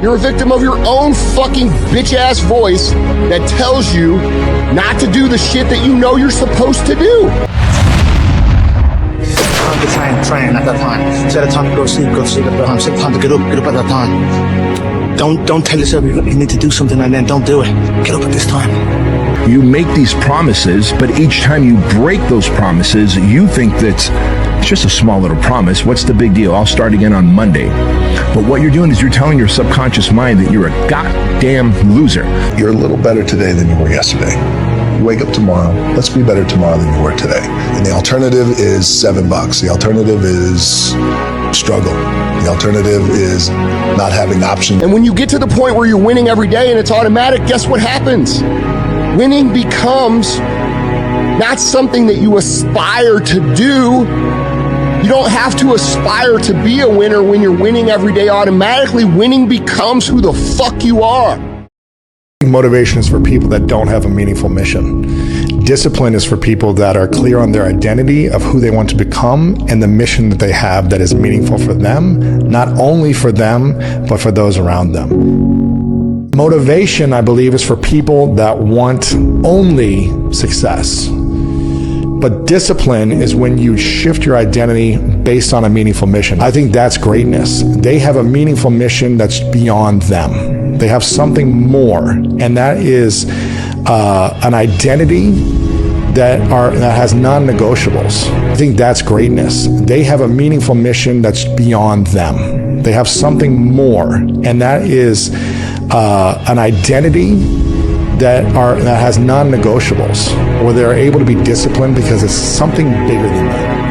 You're a victim of your own fucking bitch-ass voice that tells you not to do the shit that you know you're supposed to do. Train at that time. Set a time to go to sleep at that time. Set a time to get up at that time. Don't tell yourself you need to do something and then don't do it. Get up at this time. You make these promises, but each time you break those promises, you think that's it's just a small little promise. What's the big deal? I'll start again on Monday. But what you're doing is you're telling your subconscious mind that you're a goddamn loser. You're a little better today than you were yesterday. You wake up tomorrow, let's be better tomorrow than you were today. And the alternative is $7. The alternative is struggle. The alternative is not having options. And when you get to the point where you're winning every day and it's automatic, guess what happens? Winning becomes not something that you aspire to do. You don't have to aspire to be a winner when you're winning every day automatically. Winning becomes who the fuck you are. Motivation is for people that don't have a meaningful mission. Discipline is for people that are clear on their identity of who they want to become and the mission that they have that is meaningful for them, not only for them, but for those around them. Motivation, I believe, is for people that want only success. But discipline is when you shift your identity based on a meaningful mission. I think that's greatness. They have a meaningful mission that's beyond them. They have something more, and that is an identity that has non-negotiables. I think that's greatness. They have a meaningful mission that's beyond them. They have something more, and that is an identity that has non-negotiables, where they're able to be disciplined because it's something bigger than that.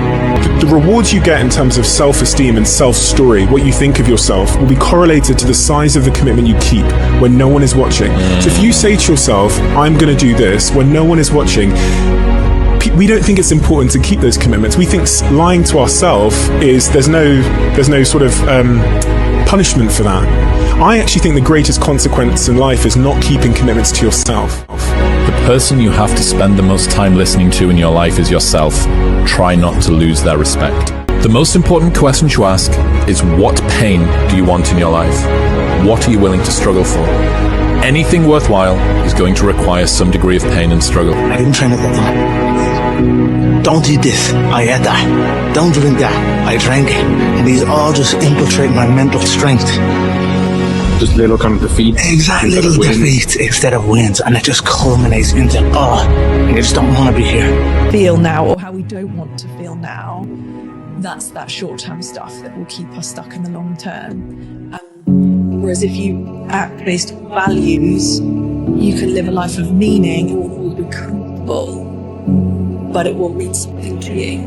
The rewards you get in terms of self-esteem and self-story, what you think of yourself, will be correlated to the size of the commitment you keep when no one is watching. So if you say to yourself, I'm going to do this, when no one is watching, we don't think it's important to keep those commitments. We think lying to ourselves is, there's no sort of punishment for that. I actually think the greatest consequence in life is not keeping commitments to yourself. The person you have to spend the most time listening to in your life is yourself. Try not to lose their respect. The most important question to ask is, what pain do you want in your life? What are you willing to struggle for? Anything worthwhile is going to require some degree of pain and struggle. I didn't train at that time. Don't eat this. I ate that. Don't drink that. I drank it. And these all just infiltrate my mental strength. Just little kind of defeat. Exactly, little defeats instead of wins. And it just culminates into, I just don't want to be here. Feel now, or how we don't want to feel now. That's that short-term stuff that will keep us stuck in the long term. Whereas if you act based on values, you can live a life of meaning. It will be comfortable, but it will mean something to you.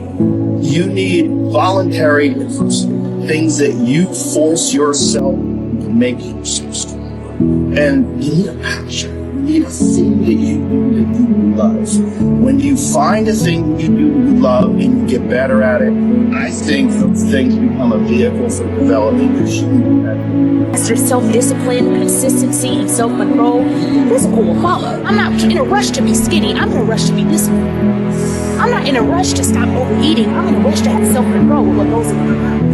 You need voluntary things that you force yourself to make yourself stronger. And you need a passion. You need a thing that you do that you love. When you find a thing that you do that you love and you get better at it, I think those things become a vehicle for developing your human being. Master self-discipline, consistency, and self-control. Physical will follow. I'm not in a rush to be skinny. I'm in a rush to be disciplined. I'm not in a rush to stop overeating. I'm in a rush to have self-control with what goes in my mouth.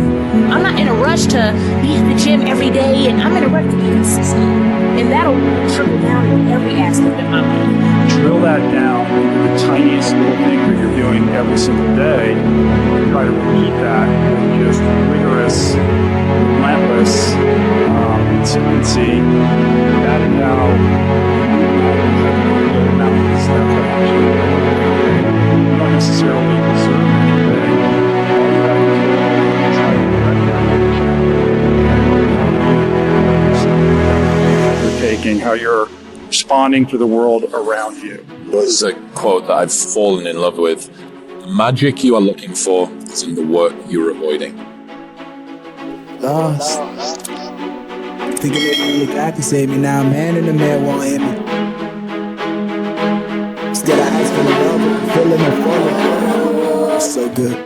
I'm not in a rush to be in the gym every day, and I'm in a rush to be consistent. And that'll trickle down in every aspect of my life. Drill that down into the tiniest little thing that you're doing every single day. Try to repeat that with just rigorous, relentless consistency. That is how mountains that you don't necessarily deserve anything. How you're responding to the world around you. This is a quote that I've fallen in love with. The magic you are looking for is in the work you're avoiding. Lost. Thinking maybe look I can save me now, man in the man won't hit me. Still I ask for the love, feeling and falling. It's so good.